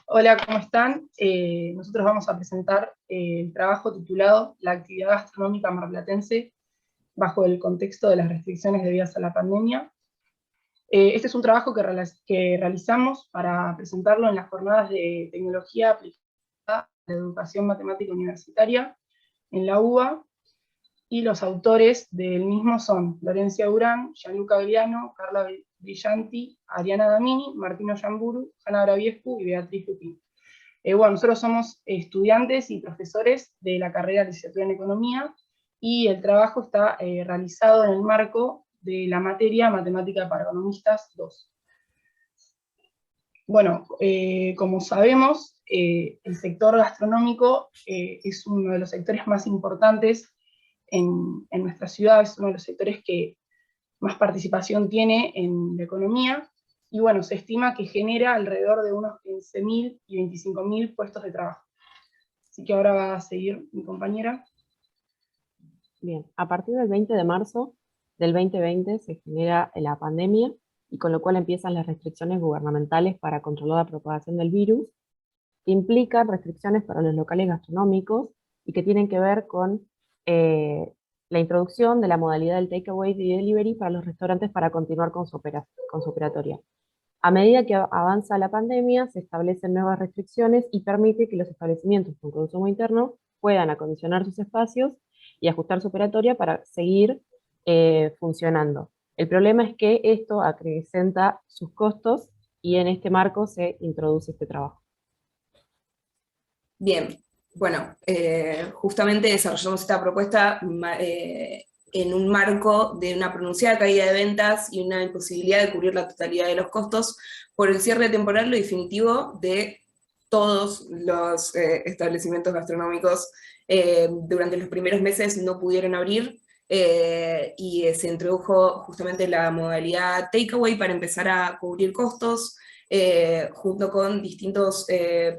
Hola, ¿cómo están? Nosotros vamos a presentar el trabajo titulado La actividad gastronómica marplatense bajo el contexto de las restricciones debidas a la pandemia. Este es un trabajo que realizamos para presentarlo en las jornadas de tecnología aplicada a la educación matemática universitaria en la UBA, y los autores del mismo son Florencia Durán, Gianluca Agliano, Carla Brillanti, Ariana Damini, Martino Yamburu, Hanna Braviescu y Beatriz Lupín. Nosotros somos estudiantes y profesores de la carrera de licenciatura en Economía, y el trabajo está realizado en el marco de la materia Matemática para Economistas 2. Como sabemos, el sector gastronómico es uno de los sectores más importantes en nuestra ciudad, es uno de los sectores que más participación tiene en la economía, y se estima que genera alrededor de unos 15.000 y 25.000 puestos de trabajo. Así que ahora va a seguir mi compañera. Bien, a partir del 20 de marzo del 2020 se genera la pandemia, y con lo cual empiezan las restricciones gubernamentales para controlar la propagación del virus, que implican restricciones para los locales gastronómicos y que tienen que ver con la introducción de la modalidad del takeaway y delivery para los restaurantes para continuar con su operatoria. A medida que avanza la pandemia, se establecen nuevas restricciones y permite que los establecimientos con consumo interno puedan acondicionar sus espacios y ajustar su operatoria para seguir funcionando. El problema es que esto acrecenta sus costos, y en este marco se introduce este trabajo. Bien, justamente desarrollamos esta propuesta en un marco de una pronunciada caída de ventas y una imposibilidad de cubrir la totalidad de los costos por el cierre temporal o definitivo de todos los establecimientos gastronómicos. Durante los primeros meses no pudieron abrir, y se introdujo justamente la modalidad takeaway para empezar a cubrir costos, junto con distintos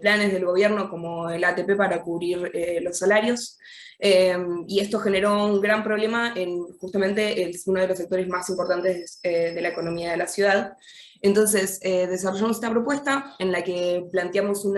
planes del gobierno como el ATP para cubrir los salarios. Y esto generó un gran problema en justamente uno de los sectores más importantes de la economía de la ciudad. Entonces desarrollamos esta propuesta en la que planteamos un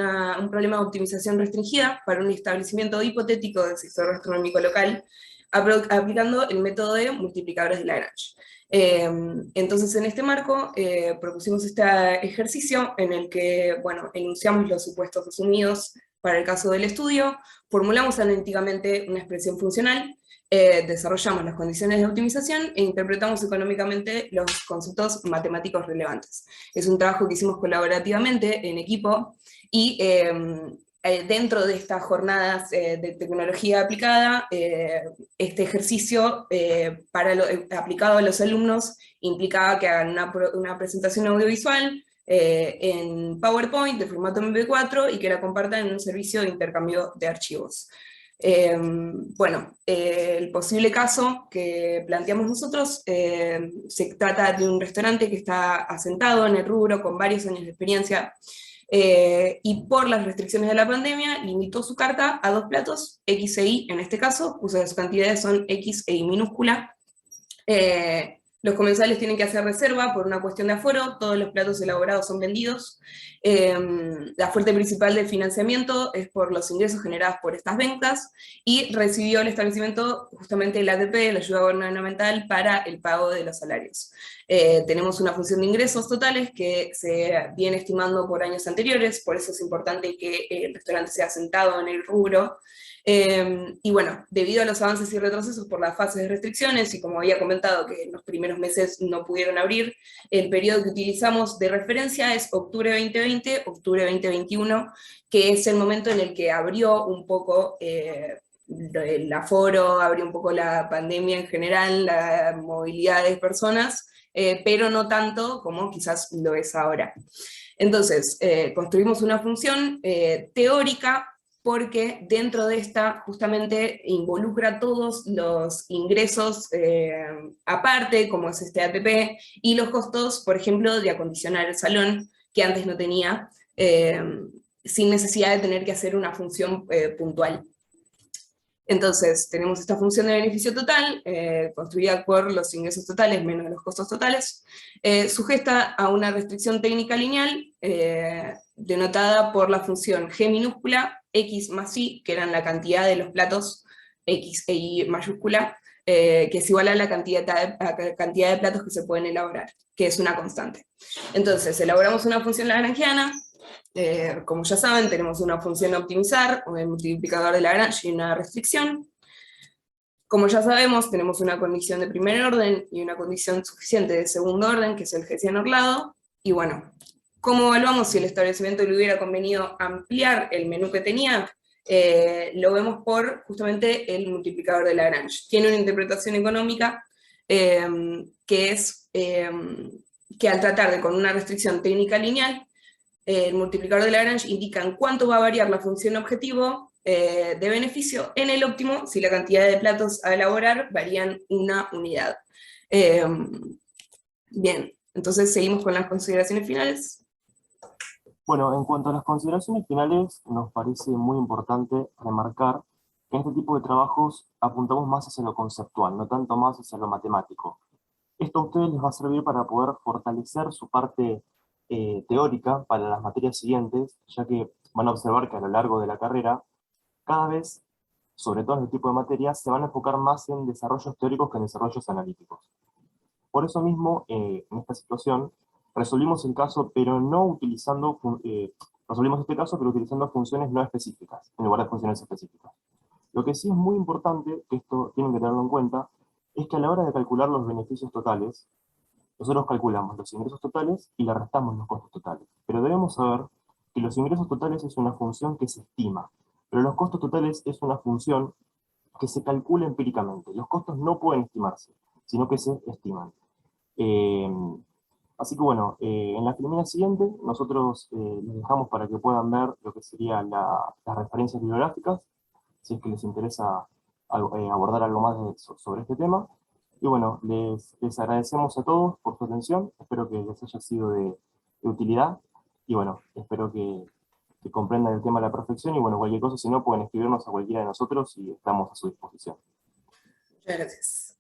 problema de optimización restringida para un establecimiento hipotético del sector gastronómico local, aplicando el método de multiplicadores de Lagrange. Entonces, en este marco, propusimos este ejercicio en el que, enunciamos los supuestos asumidos para el caso del estudio, formulamos analíticamente una expresión funcional, desarrollamos las condiciones de optimización e interpretamos económicamente los conceptos matemáticos relevantes. Es un trabajo que hicimos colaborativamente en equipo, y dentro de estas jornadas de tecnología aplicada, este ejercicio aplicado a los alumnos implicaba que hagan una presentación audiovisual en PowerPoint de formato MP4 y que la compartan en un servicio de intercambio de archivos. El posible caso que planteamos nosotros se trata de un restaurante que está asentado en el rubro con varios años de experiencia, y por las restricciones de la pandemia limitó su carta a 2 platos, X e Y en este caso, sus cantidades son X e Y minúscula. Los comensales tienen que hacer reserva por una cuestión de aforo, todos los platos elaborados son vendidos. La fuente principal del financiamiento es por los ingresos generados por estas ventas, y recibió el establecimiento justamente el ATP, la ayuda gubernamental, para el pago de los salarios. Tenemos una función de ingresos totales que se viene estimando por años anteriores, por eso es importante que el restaurante sea asentado en el rubro. Debido a los avances y retrocesos por las fases de restricciones, y como había comentado que en los primeros meses no pudieron abrir, el periodo que utilizamos de referencia es octubre 2020, octubre 2021, que es el momento en el que abrió un poco el aforo, abrió un poco la pandemia en general, la movilidad de personas, pero no tanto como quizás lo es ahora. Entonces, construimos una función teórica, porque dentro de esta justamente involucra todos los ingresos aparte, como es este ATP, y los costos, por ejemplo, de acondicionar el salón, que antes no tenía, sin necesidad de tener que hacer una función puntual. Entonces, tenemos esta función de beneficio total, construida por los ingresos totales menos los costos totales, sujeta a una restricción técnica lineal, denotada por la función G minúscula, X más Y, que eran la cantidad de los platos, X e Y mayúscula, que es igual a la cantidad de platos que se pueden elaborar, que es una constante. Entonces, elaboramos una función lagrangiana, como ya saben, tenemos una función a optimizar, un multiplicador de Lagrange y una restricción. Como ya sabemos, tenemos una condición de primer orden y una condición suficiente de segundo orden, que es el Hessian-Orlado, y bueno, ¿cómo evaluamos si el establecimiento le hubiera convenido ampliar el menú que tenía? Lo vemos por justamente el multiplicador de Lagrange. Tiene una interpretación económica que es que al tratar de con una restricción técnica lineal, el multiplicador de Lagrange indica en cuánto va a variar la función objetivo de beneficio en el óptimo si la cantidad de platos a elaborar varían una unidad. Bien, entonces seguimos con las consideraciones finales. Bueno, en cuanto a las consideraciones finales, nos parece muy importante remarcar que en este tipo de trabajos apuntamos más hacia lo conceptual, no tanto más hacia lo matemático. Esto a ustedes les va a servir para poder fortalecer su parte teórica para las materias siguientes, ya que van a observar que a lo largo de la carrera, cada vez, sobre todo en este tipo de materias, se van a enfocar más en desarrollos teóricos que en desarrollos analíticos. Por eso mismo, en esta situación, resolvimos el caso, pero no utilizando, resolvimos este caso, pero utilizando funciones no específicas, en lugar de funciones específicas. Lo que sí es muy importante, que esto tienen que tenerlo en cuenta, es que a la hora de calcular los beneficios totales, nosotros calculamos los ingresos totales y le restamos los costos totales. Pero debemos saber que los ingresos totales es una función que se estima, pero los costos totales es una función que se calcula empíricamente. Los costos no pueden estimarse, sino que se estiman. Eh, Así que bueno, en la filmina siguiente nosotros les dejamos para que puedan ver lo que serían las referencias bibliográficas, si es que les interesa abordar algo más sobre este tema. Y bueno, les agradecemos a todos por su atención, espero que les haya sido de utilidad, y bueno, espero que comprendan el tema a la perfección, y bueno, cualquier cosa, si no, pueden escribirnos a cualquiera de nosotros y estamos a su disposición. Muchas gracias.